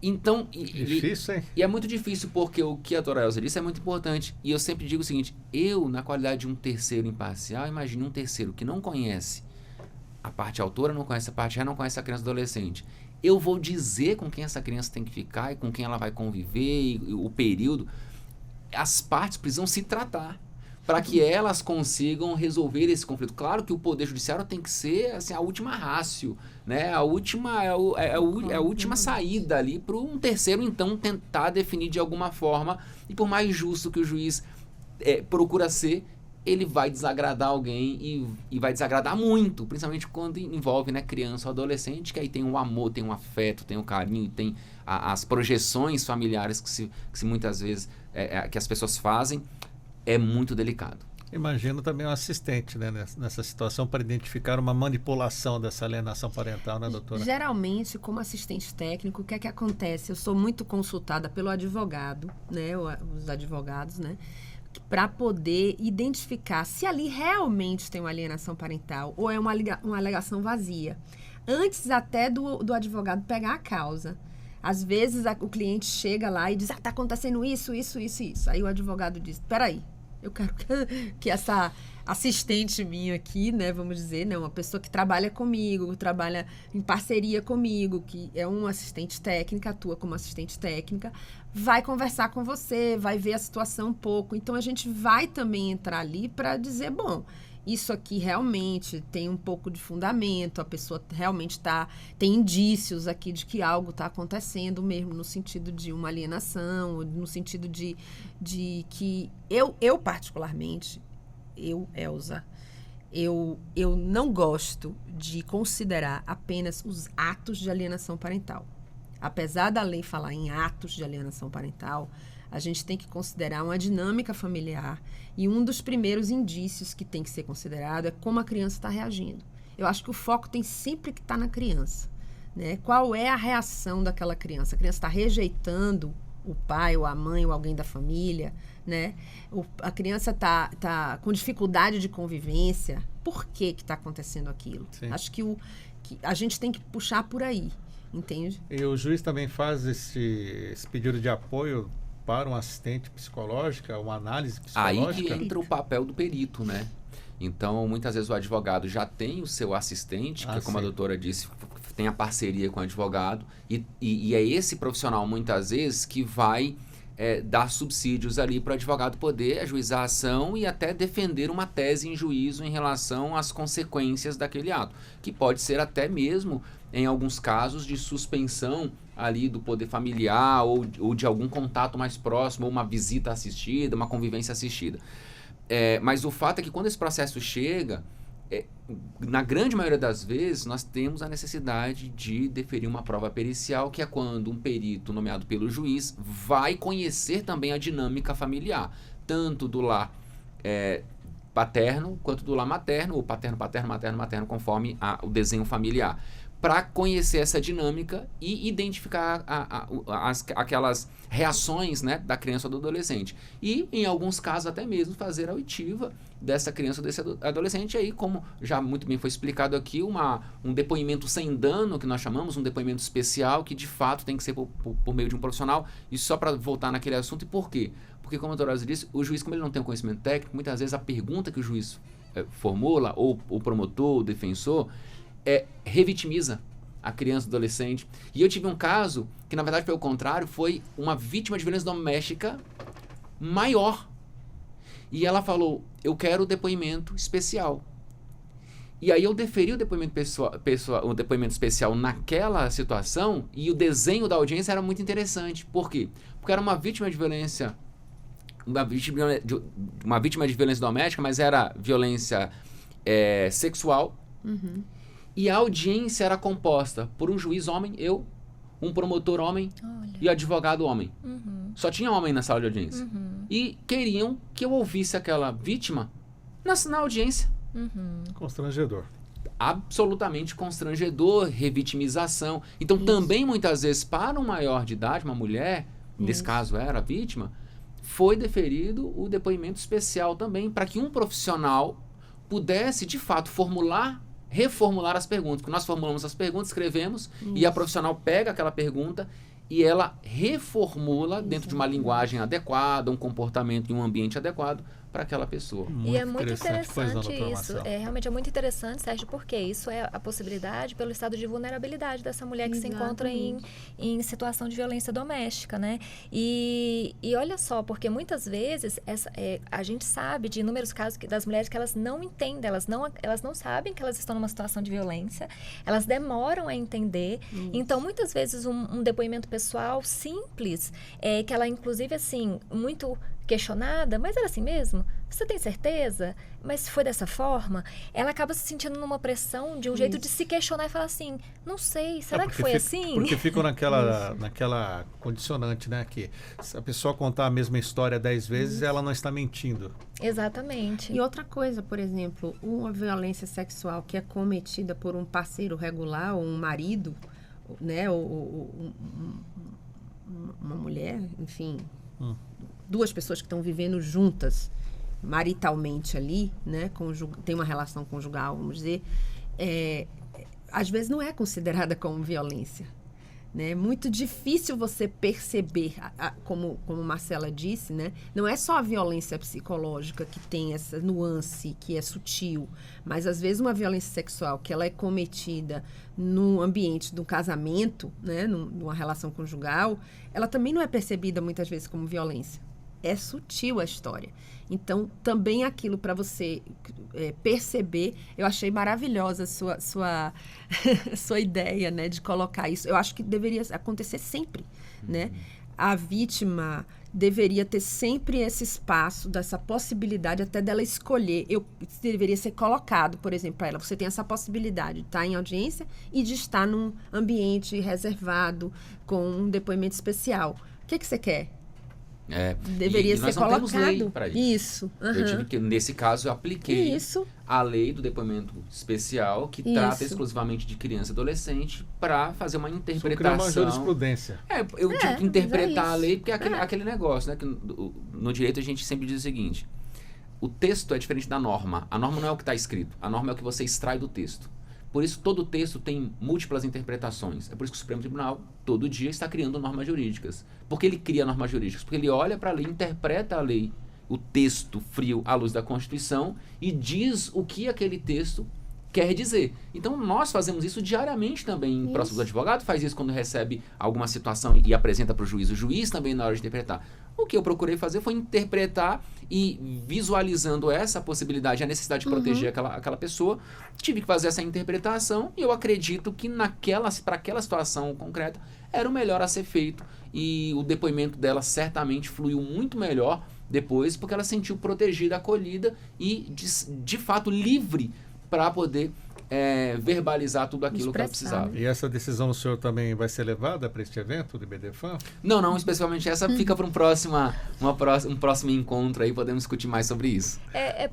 Então, difícil, hein? E é muito difícil porque o que a doutora Elza disse é muito importante. E eu sempre digo o seguinte: eu, na qualidade de um terceiro imparcial, imagine um terceiro que não conhece a parte autora, não conhece a parte já, não conhece a criança e adolescente. Eu vou dizer com quem essa criança tem que ficar e com quem ela vai conviver, e o período. As partes precisam se tratar. para que elas consigam resolver esse conflito. Claro que o Poder Judiciário tem que ser assim, a última rácio, né? A última saída ali para um terceiro, então, tentar definir de alguma forma, e por mais justo que o juiz procura ser, ele vai desagradar alguém e vai desagradar muito, principalmente quando envolve, né, criança ou adolescente, que aí tem o amor, tem o afeto, tem o carinho, tem as projeções familiares que se muitas vezes que as pessoas fazem. É muito delicado. Imagino também um assistente, né, nessa situação para identificar uma manipulação dessa alienação parental, né, doutora? Geralmente, como assistente técnico, o que é que acontece? Eu sou muito consultada pelo advogado, né, os advogados, né, para poder identificar se ali realmente tem uma alienação parental ou é uma alegação vazia. Antes até do advogado pegar a causa. Às vezes o cliente chega lá e diz, tá acontecendo isso. Aí o advogado diz, peraí, eu quero que essa assistente minha aqui, né, vamos dizer, né, uma pessoa que trabalha comigo, trabalha em parceria comigo, que é uma assistente técnica, atua como assistente técnica, vai conversar com você, vai ver a situação um pouco. Então, a gente vai também entrar ali para dizer, bom, isso aqui realmente tem um pouco de fundamento, a pessoa realmente tem indícios aqui de que algo está acontecendo mesmo, no sentido de uma alienação, no sentido de que eu particularmente, Elza, eu não gosto de considerar apenas os atos de alienação parental. Apesar da lei falar em atos de alienação parental, a gente tem que considerar uma dinâmica familiar, e um dos primeiros indícios que tem que ser considerado é como a criança está reagindo. Eu acho que o foco tem sempre que estar na criança, né? Qual é a reação daquela criança? A criança está rejeitando o pai ou a mãe ou alguém da família, né? A criança tá com dificuldade de convivência. Por que está acontecendo aquilo? Sim. Acho que a gente tem que puxar por aí, entende? E o juiz também faz esse pedido de apoio para um assistente psicológica, uma análise psicológica? Aí que entra o papel do perito, né? Então, muitas vezes o advogado já tem o seu assistente, que, como a doutora disse, tem a parceria com o advogado, e é esse profissional, muitas vezes, que vai dar subsídios ali para o advogado poder ajuizar a ação e até defender uma tese em juízo em relação às consequências daquele ato, que pode ser até mesmo, em alguns casos, de suspensão ali do poder familiar ou de algum contato mais próximo, ou uma visita assistida, uma convivência assistida. Mas o fato é que quando esse processo chega, na grande maioria das vezes, nós temos a necessidade de deferir uma prova pericial, que é quando um perito nomeado pelo juiz vai conhecer também a dinâmica familiar, tanto do lar paterno quanto do lar materno, ou paterno, materno, conforme o desenho familiar, para conhecer essa dinâmica e identificar aquelas reações, né, da criança ou do adolescente. E, em alguns casos, até mesmo fazer a oitiva dessa criança ou desse adolescente. Aí, como já muito bem foi explicado aqui, um depoimento sem dano, que nós chamamos, um depoimento especial, que de fato tem que ser por meio de um profissional. E só para voltar naquele assunto, e por quê? Porque, como a doutora disse, o juiz, como ele não tem um conhecimento técnico, muitas vezes a pergunta que o juiz formula, ou o promotor, o defensor, revitimiza a criança, adolescente. E eu tive um caso que, na verdade, pelo contrário, foi uma vítima de violência doméstica maior. E ela falou, eu quero o depoimento especial. E aí eu deferi o depoimento o depoimento especial naquela situação, e o desenho da audiência era muito interessante. Por quê? Porque era uma vítima de violência, uma vítima de violência doméstica, mas era violência sexual. Uhum. E a audiência era composta por um juiz homem, eu, um promotor homem, Olha. e o advogado homem. Uhum. Só tinha homem na sala de audiência. Uhum. E queriam que eu ouvisse aquela vítima na audiência. Uhum. Constrangedor. Absolutamente constrangedor, revitimização. Então, também, muitas vezes, para um maior de idade, uma mulher, nesse caso era a vítima, foi deferido o depoimento especial também, para que um profissional pudesse, de fato, reformular as perguntas. Porque nós formulamos as perguntas, escrevemos, e a profissional pega aquela pergunta e ela reformula dentro de uma linguagem adequada, um comportamento em um ambiente adequado para aquela pessoa. E é muito interessante Pois não, doutora isso. Marcela? Realmente é muito interessante, Sérgio, porque isso é a possibilidade pelo estado de vulnerabilidade dessa mulher que se encontra em situação de violência doméstica, né? E olha só, porque muitas vezes a gente sabe de inúmeros casos das mulheres que elas não entendem, elas não sabem que elas estão numa situação de violência, elas demoram a entender. Então, muitas vezes um depoimento pessoal simples, que ela inclusive assim, muito questionada, mas era assim mesmo? Você tem certeza? Mas foi dessa forma? Ela acaba se sentindo numa pressão de um jeito de se questionar e falar assim, não sei, será que foi assim? Porque ficam naquela condicionante, né? Que se a pessoa contar a mesma história 10 vezes, ela não está mentindo. Exatamente. E outra coisa, por exemplo, uma violência sexual que é cometida por um parceiro regular, ou um marido, né? Ou uma mulher, enfim, duas pessoas que estão vivendo juntas, maritalmente ali, né? Tem uma relação conjugal, vamos dizer, às vezes não é considerada como violência. É muito difícil você perceber, como Marcela disse, né? Não é só a violência psicológica que tem essa nuance, que é sutil, mas às vezes uma violência sexual que ela é cometida no ambiente do casamento, né? Numa relação conjugal, ela também não é percebida muitas vezes como violência. É sutil a história. Então, também aquilo para você perceber, eu achei maravilhosa a sua ideia, né, de colocar isso. Eu acho que deveria acontecer sempre, né? A vítima deveria ter sempre esse espaço, dessa possibilidade até dela escolher. Deveria ser colocado, por exemplo, para ela. Você tem essa possibilidade de estar em audiência e de estar num ambiente reservado, com um depoimento especial. O que você quer? Deveria ser colocado. Nós não temos lei para isso. Isso. Eu tive que, nesse caso, eu apliquei a lei do depoimento especial, que trata exclusivamente de criança e adolescente, para fazer uma interpretação. Uma jurisprudência. Eu tive que interpretar a lei, porque é aquele negócio, né? Que no direito a gente sempre diz o seguinte: o texto é diferente da norma. A norma não é o que está escrito, a norma é o que você extrai do texto. Por isso, todo texto tem múltiplas interpretações. É por isso que o Supremo Tribunal, todo dia, está criando normas jurídicas. Por que ele cria normas jurídicas? Porque ele olha para a lei, interpreta a lei, o texto frio à luz da Constituição, e diz o que aquele texto quer dizer. Então, nós fazemos isso diariamente também. Próximo do advogado faz isso quando recebe alguma situação e apresenta para o juiz também na hora de interpretar. O que eu procurei fazer foi interpretar e, visualizando essa possibilidade, a necessidade de proteger aquela pessoa, tive que fazer essa interpretação, e eu acredito que para aquela situação concreta era o melhor a ser feito, e o depoimento dela certamente fluiu muito melhor depois, porque ela se sentiu protegida, acolhida e de fato livre para poder verbalizar tudo aquilo que ela precisava. E essa decisão, o senhor também vai ser levada para este evento do IBDFAN? Não, especialmente essa fica para um próximo encontro aí, podemos discutir mais sobre isso.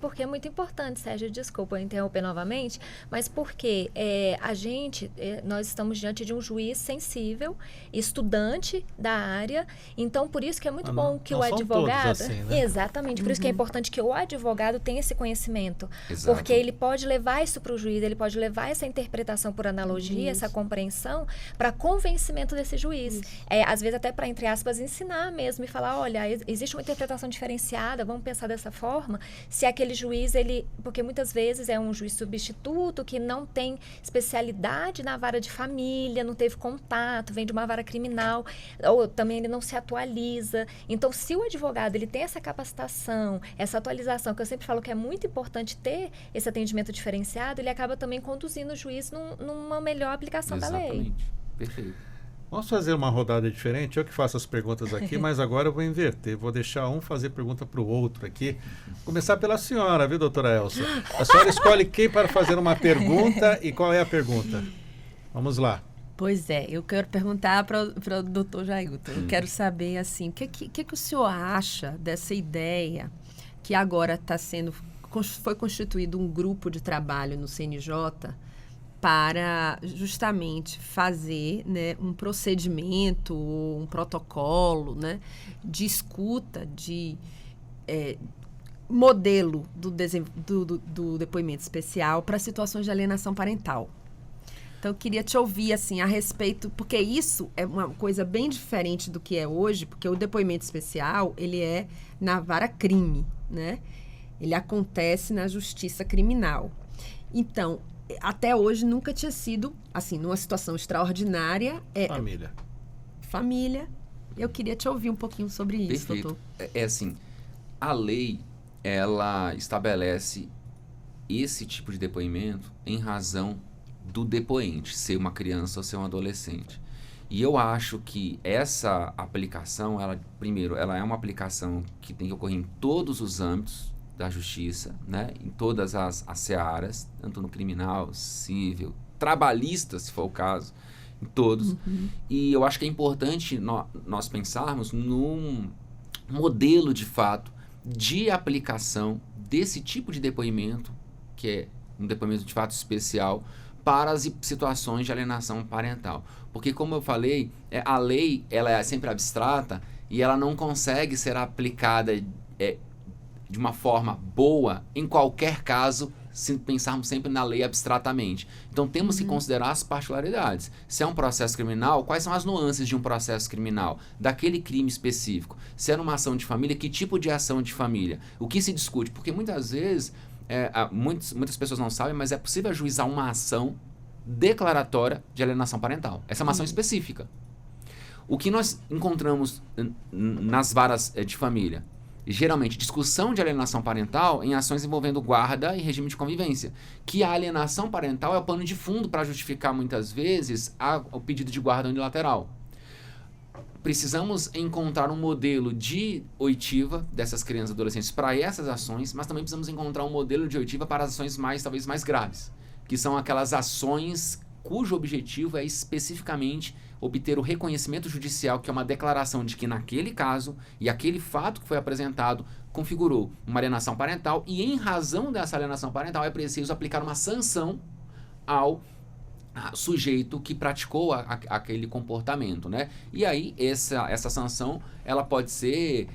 Porque é muito importante, Sérgio, desculpa interromper novamente, mas porque nós estamos diante de um juiz sensível, estudante da área, então por isso que é muito bom que o advogado... Assim, né? Exatamente, por isso que é importante que o advogado tenha esse conhecimento. Exato. Porque ele pode levar isso para o juiz, ele pode levar essa interpretação por analogia, essa compreensão, para convencimento desse juiz. Às vezes até para, entre aspas, ensinar mesmo e falar, olha, existe uma interpretação diferenciada, vamos pensar dessa forma. Se aquele juiz, porque muitas vezes é um juiz substituto que não tem especialidade na vara de família, não teve contato, vem de uma vara criminal, ou também ele não se atualiza. Então, se o advogado ele tem essa capacitação, essa atualização, que eu sempre falo que é muito importante ter esse atendimento diferenciado, ele acaba também conduzindo o juiz numa melhor aplicação da lei. Exatamente. Perfeito. Vamos fazer uma rodada diferente. Eu que faço as perguntas aqui, mas agora eu vou inverter. Vou deixar um fazer pergunta para o outro aqui. Começar pela senhora, viu, doutora Elsa? A senhora escolhe quem para fazer uma pergunta e qual é a pergunta. Vamos lá. Pois é, eu quero perguntar para o doutor Jailton. Eu quero saber, assim, o que o senhor acha dessa ideia que agora foi constituído um grupo de trabalho no CNJ para justamente fazer, né, um procedimento, um protocolo, né, de escuta, de modelo do depoimento especial para situações de alienação parental. Então, eu queria te ouvir, assim, a respeito, porque isso é uma coisa bem diferente do que é hoje, porque o depoimento especial, ele é na vara crime, né? Ele acontece na justiça criminal. Então, até hoje nunca tinha sido, assim, numa situação extraordinária. Família. Eu queria te ouvir um pouquinho sobre isso, Perfeito. doutor. É assim, a lei, ela estabelece esse tipo de depoimento em razão do depoente, ser uma criança ou ser um adolescente. E eu acho que essa aplicação, primeiro, ela é uma aplicação que tem que ocorrer em todos os âmbitos da justiça, né? Em todas as searas, tanto no criminal, civil, trabalhista, se for o caso, em todos. E eu acho que é importante nós pensarmos num modelo, de fato, de aplicação desse tipo de depoimento, que é um depoimento de fato especial, para as situações de alienação parental. Porque, como eu falei, a lei ela é sempre abstrata e ela não consegue ser aplicada de uma forma boa em qualquer caso, se pensarmos sempre na lei abstratamente. Então, temos que considerar as particularidades. Se é um processo criminal, quais são as nuances de um processo criminal? Daquele crime específico. Se é uma ação de família, que tipo de ação de família? O que se discute? Porque, muitas vezes, muitas pessoas não sabem, mas é possível ajuizar uma ação declaratória de alienação parental. Essa é uma ação específica. O que nós encontramos nas varas de família? Geralmente, discussão de alienação parental em ações envolvendo guarda e regime de convivência. Que a alienação parental é o pano de fundo para justificar, muitas vezes, o pedido de guarda unilateral. Precisamos encontrar um modelo de oitiva dessas crianças e adolescentes para essas ações, mas também precisamos encontrar um modelo de oitiva para as ações talvez mais graves, que são aquelas ações cujo objetivo é especificamente obter o reconhecimento judicial, que é uma declaração de que naquele caso e aquele fato que foi apresentado configurou uma alienação parental, e em razão dessa alienação parental é preciso aplicar uma sanção ao sujeito que praticou aquele comportamento, né? E aí essa sanção, ela pode ser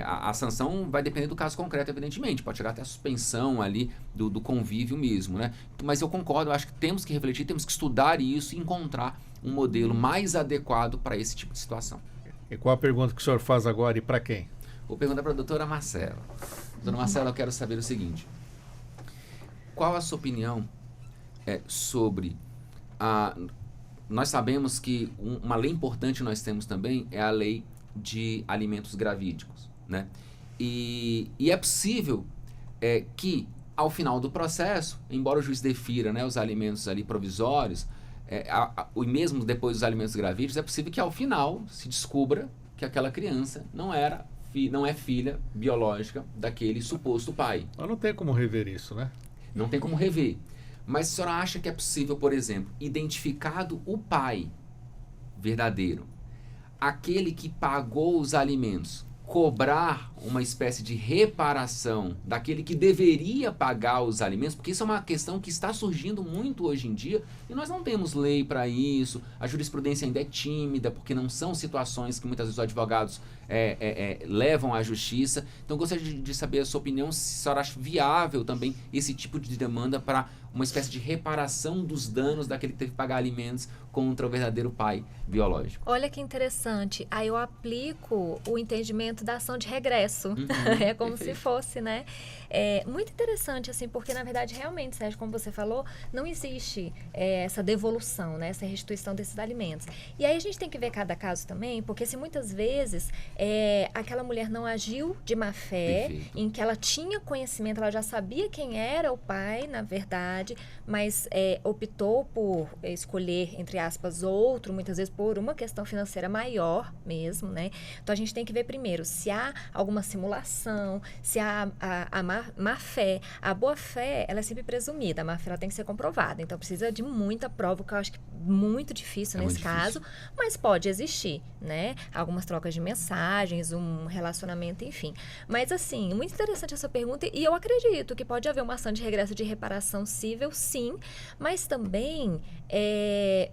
a sanção vai depender do caso concreto, evidentemente, pode chegar até a suspensão ali do convívio mesmo, né? Mas eu concordo, eu acho que temos que refletir, temos que estudar isso e encontrar um modelo mais adequado para esse tipo de situação. E qual a pergunta que o senhor faz agora e para quem? Vou perguntar para a doutora Marcela. Doutora Marcela, eu quero saber o seguinte: qual a sua opinião sobre nós sabemos que uma lei importante nós temos também é a lei de alimentos gravídicos, né? E é possível que ao final do processo, embora o juiz defira, né, os alimentos ali provisórios, e mesmo depois dos alimentos gravídicos, é possível que ao final se descubra que aquela criança não é filha biológica daquele suposto pai. Mas não tem como rever isso, né? Não tem como rever. Mas a senhora acha que é possível, por exemplo, identificado o pai verdadeiro, aquele que pagou os alimentos, cobrar uma espécie de reparação daquele que deveria pagar os alimentos? Porque isso é uma questão que está surgindo muito hoje em dia e nós não temos lei para isso, a jurisprudência ainda é tímida, porque não são situações que muitas vezes os advogados levam à justiça. Então eu gostaria de saber a sua opinião, se a senhora acha viável também esse tipo de demanda para uma espécie de reparação dos danos daquele que teve que pagar alimentos contra o verdadeiro pai biológico. Olha que interessante. Aí eu aplico o entendimento da ação de regresso. É como perfeito. se fosse, né? Muito interessante, assim, porque na verdade, realmente, Sérgio, como você falou, não existe essa devolução, né? Essa restituição desses alimentos. E aí a gente tem que ver cada caso também, porque se muitas vezes aquela mulher não agiu de má fé, Perfeito. em que ela tinha conhecimento, ela já sabia quem era o pai, na verdade, mas optou por escolher, entre aspas, outro, muitas vezes por uma questão financeira maior mesmo, né? Então a gente tem que ver primeiro se há alguma simulação, se há a má fé. A boa fé, ela é sempre presumida, a má fé ela tem que ser comprovada, então precisa de muita prova, que eu acho que muito difícil nesse caso, mas pode existir, né? Algumas trocas de mensagens, um relacionamento, enfim. Mas assim, muito interessante essa pergunta, e eu acredito que pode haver uma ação de regresso de reparação civil possível, sim, mas também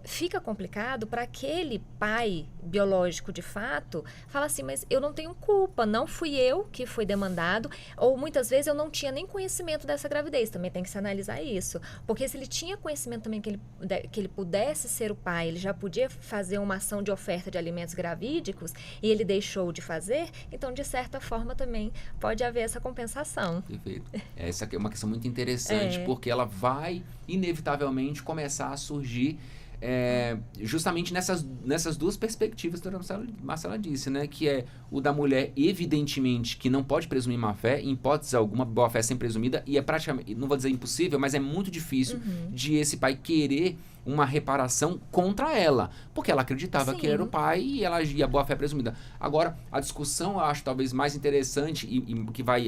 fica complicado para aquele pai biológico de fato falar assim, mas eu não tenho culpa, não fui eu que fui demandado, ou muitas vezes eu não tinha nem conhecimento dessa gravidez, também tem que se analisar isso, porque se ele tinha conhecimento também que ele pudesse ser o pai, ele já podia fazer uma ação de oferta de alimentos gravídicos e ele deixou de fazer, então de certa forma também pode haver essa compensação. Perfeito. Essa aqui é uma questão muito interessante, porque ela vai inevitavelmente começar a surgir justamente nessas duas perspectivas que a doutora Marcela disse, né? Que é o da mulher, evidentemente, que não pode presumir má fé, em hipótese alguma, boa fé sem presumida, e é praticamente, não vou dizer impossível, mas é muito difícil de esse pai querer uma reparação contra ela, porque ela acreditava que ele era o pai e a boa fé presumida. Agora, a discussão eu acho talvez mais interessante e que vai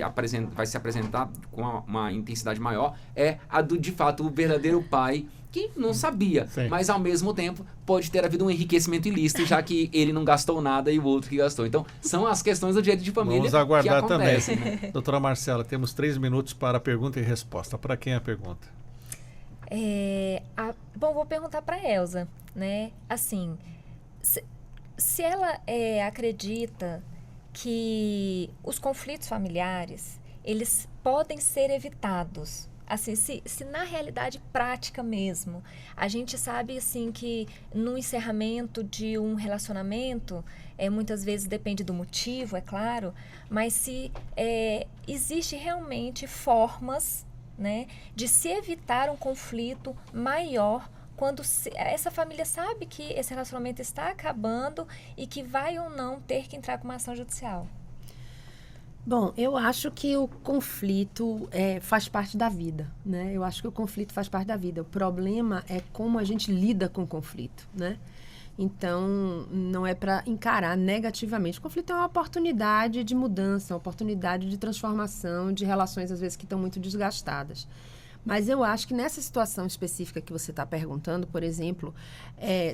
se apresentar com uma intensidade maior é a do, de fato, o verdadeiro pai que não sabia, mas ao mesmo tempo pode ter havido um enriquecimento ilícito, já que ele não gastou nada e o outro que gastou. Então, são as questões do direito de família. Vamos aguardar que acontecem, também. Né? Doutora Marcela, temos 3 minutos para pergunta e resposta. Para quem é a pergunta? Bom, vou perguntar para a Elza, né? Assim, se ela acredita que os conflitos familiares, eles podem ser evitados. Assim, se na realidade prática mesmo, a gente sabe assim que no encerramento de um relacionamento, muitas vezes depende do motivo, é claro, mas se existe realmente formas, né, de se evitar um conflito maior quando essa família sabe que esse relacionamento está acabando e que vai ou não ter que entrar com uma ação judicial. Bom, eu acho que o conflito faz parte da vida, né? Eu acho que o conflito faz parte da vida. O problema é como a gente lida com o conflito, né? Então, não é para encarar negativamente. O conflito é uma oportunidade de mudança, uma oportunidade de transformação de relações, às vezes, que estão muito desgastadas. Mas eu acho que nessa situação específica que você está perguntando, por exemplo,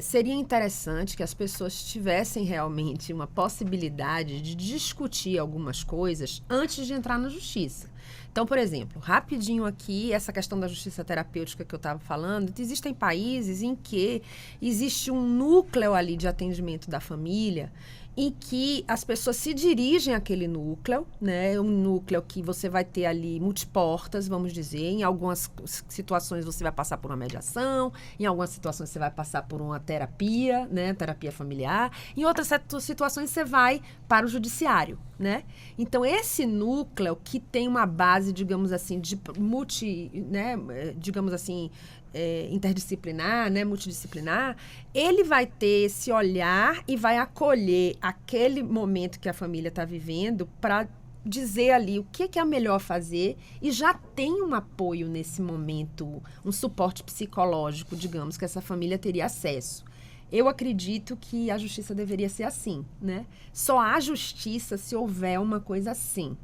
seria interessante que as pessoas tivessem realmente uma possibilidade de discutir algumas coisas antes de entrar na justiça. Então, por exemplo, rapidinho aqui, essa questão da justiça terapêutica que eu estava falando, existem países em que existe um núcleo ali de atendimento da família em que as pessoas se dirigem àquele núcleo, né? Um núcleo que você vai ter ali multiportas, vamos dizer. Em algumas situações você vai passar por uma mediação, em algumas situações você vai passar por uma terapia, né? Terapia familiar. Em outras situações você vai para o judiciário, né? Então, esse núcleo que tem uma base, digamos assim, de digamos assim, interdisciplinar, né, multidisciplinar, ele vai ter esse olhar e vai acolher aquele momento que a família está vivendo para dizer ali o que é melhor fazer e já tem um apoio nesse momento, um suporte psicológico, digamos, que essa família teria acesso. Eu acredito que a justiça deveria ser assim, né? Só há justiça se houver uma coisa assim.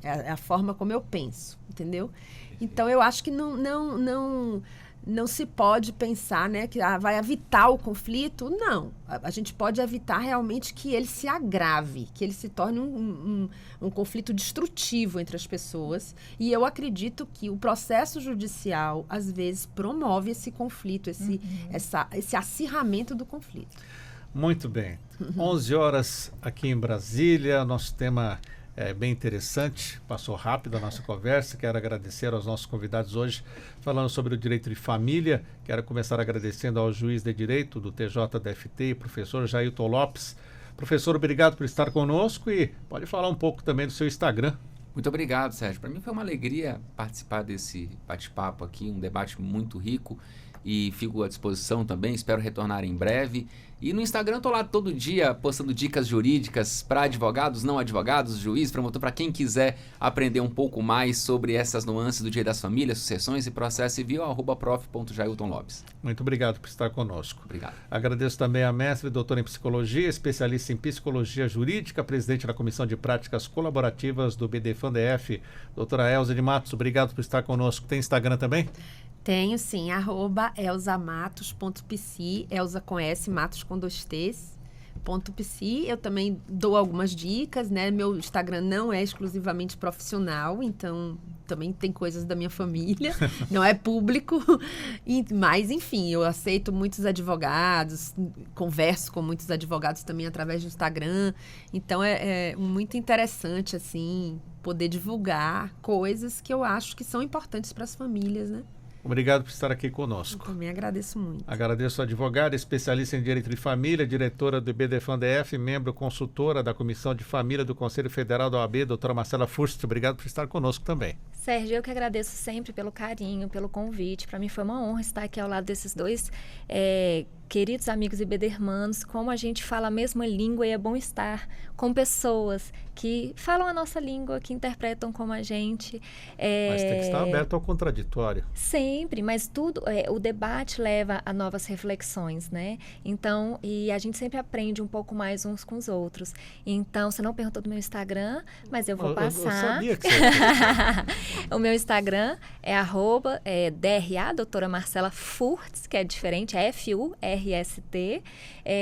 É a forma como eu penso, entendeu? Então, eu acho que não se pode pensar, né, que vai evitar o conflito. Não. A gente pode evitar realmente que ele se agrave, que ele se torne um conflito destrutivo entre as pessoas. E eu acredito que o processo judicial, às vezes, promove esse conflito, esse acirramento do conflito. Muito bem. 11 horas aqui em Brasília. Nosso tema é bem interessante, passou rápido a nossa conversa. Quero agradecer aos nossos convidados hoje, falando sobre o direito de família. Quero começar agradecendo ao juiz de direito do TJDFT, professor Jailton Lopes. Professor, obrigado por estar conosco e pode falar um pouco também do seu Instagram. Muito obrigado, Sérgio. Para mim foi uma alegria participar desse bate-papo aqui, um debate muito rico, e fico à disposição também, espero retornar em breve. E no Instagram eu tô lá todo dia postando dicas jurídicas para advogados, não advogados, juiz, promotor, para quem quiser aprender um pouco mais sobre essas nuances do direito das famílias, sucessões e processo civil, @prof.jailtonlopes. Muito obrigado por estar conosco. Obrigado. Agradeço também a mestre, doutora em psicologia, especialista em psicologia jurídica, presidente da Comissão de Práticas Colaborativas do BDFAN-DF, doutora Elza de Matos. Obrigado por estar conosco. Tem Instagram também? Tenho sim, @elsamatos.pc, Elza com S, Matos com 2 T's. .psi. Eu também dou algumas dicas, né? Meu Instagram não é exclusivamente profissional, então também tem coisas da minha família, não é público. Mas, enfim, eu aceito muitos advogados, converso com muitos advogados também através do Instagram. Então, é muito interessante, assim, poder divulgar coisas que eu acho que são importantes para as famílias, né? Obrigado por estar aqui conosco. Eu também agradeço muito. Agradeço a advogada, especialista em Direito de Família, diretora do IBDFAN-DF, membro consultora da Comissão de Família do Conselho Federal da OAB, doutora Marcela Furst. Obrigado por estar conosco também. Sérgio, eu que agradeço sempre pelo carinho, pelo convite. Para mim foi uma honra estar aqui ao lado desses dois queridos amigos ibedermanos. Como a gente fala a mesma língua e é bom estar com pessoas que falam a nossa língua, que interpretam como a gente. Mas tem que estar aberto ao contraditório. Sempre, mas tudo, o debate leva a novas reflexões, né? Então, e a gente sempre aprende um pouco mais uns com os outros. Então, você não perguntou do meu Instagram, mas eu vou passar. Eu sabia que você O meu Instagram é @DRA, doutora Marcela Furst, que é diferente, é FURST.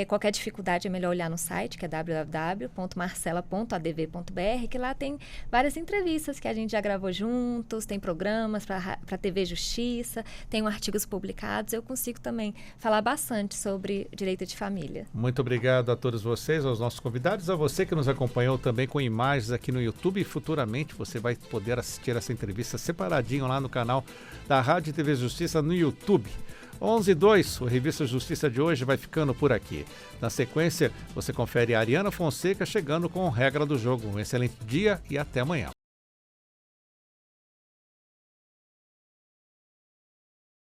Qualquer dificuldade é melhor olhar no site, que é www.marcela.adv.br, que lá tem várias entrevistas que a gente já gravou juntos, tem programas para TV Justiça, tem artigos publicados. Eu consigo também falar bastante sobre direito de família. Muito obrigado a todos vocês, aos nossos convidados, a você que nos acompanhou também com imagens aqui no YouTube, e futuramente você vai poder assistir essa entrevista separadinho lá no canal da Rádio e TV Justiça no YouTube. 11:02, o Revista Justiça de hoje vai ficando por aqui. Na sequência, você confere a Ariana Fonseca chegando com Regra do Jogo. Um excelente dia e até amanhã.